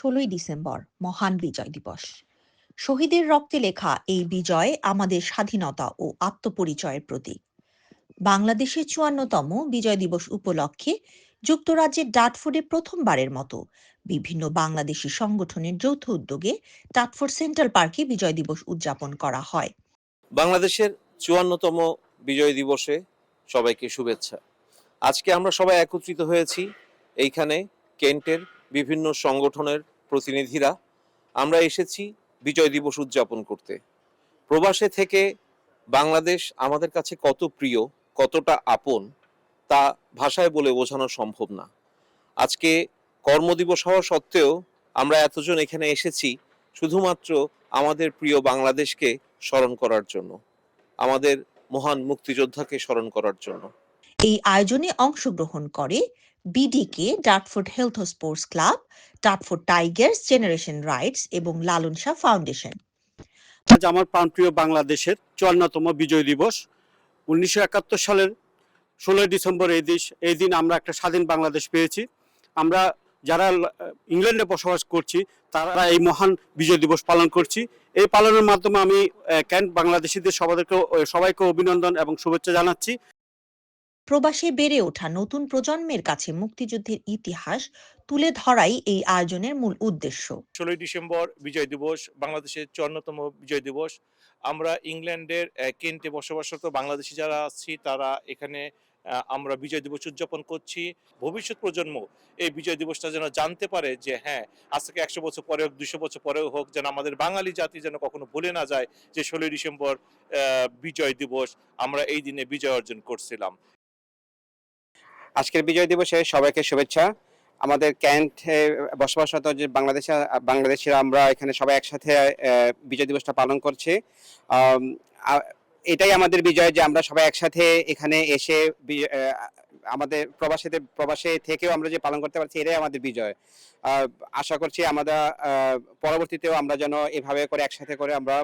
16ই December মহান বিজয় দিবস। শহীদের রক্তে লেখা এই বিজয় আমাদের স্বাধীনতা ও আত্মপরিচয়ের প্রতীক। বাংলাদেশের 54তম বিজয় দিবস উপলক্ষে যুক্তরাজ্যের ডার্টফোর্ডে প্রথমবারের মতো বিভিন্ন বাংলাদেশি সংগঠনের যৌথ উদ্যোগে ডার্টফোর্ড সেন্ট্রাল পার্কে বিজয় দিবস উদযাপন করা হয়। বাংলাদেশের 54তম বিজয় দিবসে সবাইকে শুভেচ্ছা। আজকে আমরা সবাই একত্রিত হয়েছি এইখানে কেন্টের বিভিন্ন সংগঠনের প্রতিনিধিরা। আমরা এসেছি বিজয় দিবস উদযাপন করতে। প্রবাসে থেকে বাংলাদেশ আমাদের কাছে কত প্রিয়, কতটা আপন, তা ভাষায় বলে বোঝানো সম্ভব না। আজকে কর্মদিবস হওয়া সত্ত্বেও আমরা এতজন এখানে এসেছি শুধুমাত্র আমাদের প্রিয় বাংলাদেশকে স্মরণ করার জন্য, আমাদের মহান মুক্তিযোদ্ধাকে স্মরণ করার জন্য। এই আয়োজনে অংশগ্রহণ করে বিডিকে, ডার্টফোর্ড হেলথ ও sports club, Dartford Tigers, generation rights এবং লালন শাহ ফাউন্ডেশন। আজ আমার প্রাণপ্রিয় বাংলাদেশের 54তম বিজয় দিবস। 1971 সালের 16 ডিসেম্বর এই দিন আমরা একটা স্বাধীন বাংলাদেশ পেয়েছি। আমরা যারা ইংল্যান্ডে বসবাস করছি তারা এই মহান বিজয় দিবস পালন করছি। এই পালনের মাধ্যমে আমি ক্যান্ট বাংলাদেশিদের সবাইকে অভিনন্দন এবং শুভেচ্ছা জানাচ্ছি। প্রবাসে বেড়ে ওঠা নতুন প্রজন্মের কাছে মুক্তিযুদ্ধের ইতিহাস তুলে ধরাই এই আয়োজনের মূল উদ্দেশ্য। 16ই ডিসেম্বর বিজয় দিবস, বাংলাদেশের 54তম বিজয় দিবস। আমরা ইংল্যান্ডের কেন্টে বসবাসরত বাংলাদেশি যারা আছি তারা এখানে আমরা বিজয় দিবস উদযাপন করছি। ভবিষ্যৎ প্রজন্ম এই বিজয় দিবসটা যেন জানতে পারে যে হ্যাঁ, আজ থেকে 100 বছর পরে হোক, 200 বছর পরেও হোক, যেন আমাদের বাঙালি জাতি যেন কখনো ভুলে না যায় যে 16ই ডিসেম্বর বিজয় দিবস, আমরা এই দিনে বিজয় অর্জন করছিলাম। আজকের বিজয় দিবসে সবাইকে শুভেচ্ছা। আমাদের ক্যান্টে বসবাসরত যে বাংলাদেশিরা আমরা এখানে সবাই একসাথে বিজয় দিবসটা পালন করছি। এটাই আমাদের বিজয় যে আমরা সবাই একসাথে এখানে এসে আমাদের প্রবাসে থেকেও আমরা যে পালন করতে পারছি, এটাই আমাদের বিজয়। আশা করছি আমরা পরবর্তীতেও আমরা যেন এভাবে করে একসাথে করে আমরা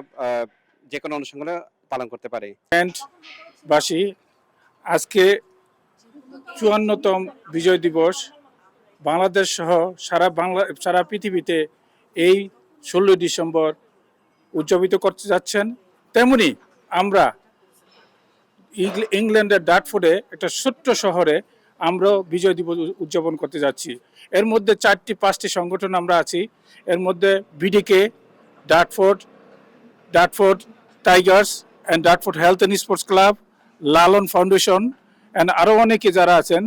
যে কোনো অনুষ্ঠানগুলো পালন করতে পারি। ক্যান্টবাসী, আজকে 54তম বিজয় দিবস বাংলাদেশ সহ সারা পৃথিবীতে এই 16 ডিসেম্বর উদযাপিত করতে যাচ্ছেন। তেমনি আমরা ইংল্যান্ডের ডার্টফোর্ডে একটা ছোট্ট শহরে আমরাও বিজয় দিবস উদযাপন করতে যাচ্ছি। এর মধ্যে 4-5টি সংগঠন আমরা আছি। এর মধ্যে BDK, Dartford Tigers and Dartford health and sports club, Lalon foundation and আরও অনেকে যারা আছেন,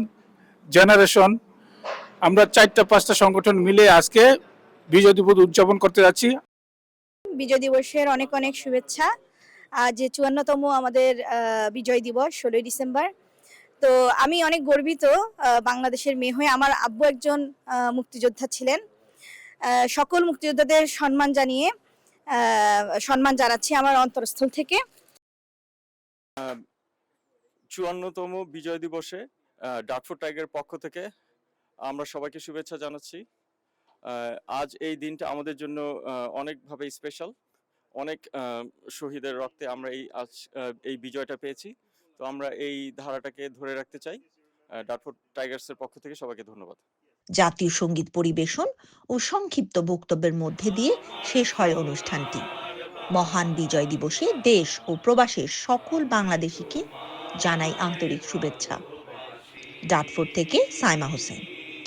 জেনারেশন। আমরা 4-5টা সংগঠন মিলে আজকে বিজয় দিবস উদযাপন করতে যাচ্ছি। বিজয় দিবসের অনেক অনেক শুভেচ্ছা। আজ 54তম আমাদের বিজয় দিবস 16ই ডিসেম্বর। তো আমি অনেক গর্বিত বাংলাদেশের মেয়ে হয়ে। আমার আব্বু একজন মুক্তিযোদ্ধা ছিলেন। সকল মুক্তিযোদ্ধাদের সম্মান জানাচ্ছি আমার অন্তরস্থল থেকে। 54তম বিজয় দিবসে ডার্টফোর্ড টাইগার পক্ষ থেকে আমরা সবাইকে শুভেচ্ছা জানাচ্ছি। আজ এই দিনটা আমাদের জন্য অনেকভাবে স্পেশাল। অনেক শহীদের রক্তে আমরা এই বিজয়টা পেয়েছি। তো আমরা এই ধারাটাকে ধরে রাখতে চাই। ডার্টফোর্ড টাইগার্সের পক্ষ থেকে সবাইকে ধন্যবাদ। জাতীয় সঙ্গীত পরিবেশন ও সংক্ষিপ্ত বক্তব্যের মধ্যে দিয়ে শেষ হয় অনুষ্ঠানটি। মহান বিজয় দিবসে দেশ ও প্রবাসের সকল বাংলাদেশিকে জানাই আন্তরিক শুভেচ্ছা। ডার্টফোর্ড থেকে সাইমা হোসেন।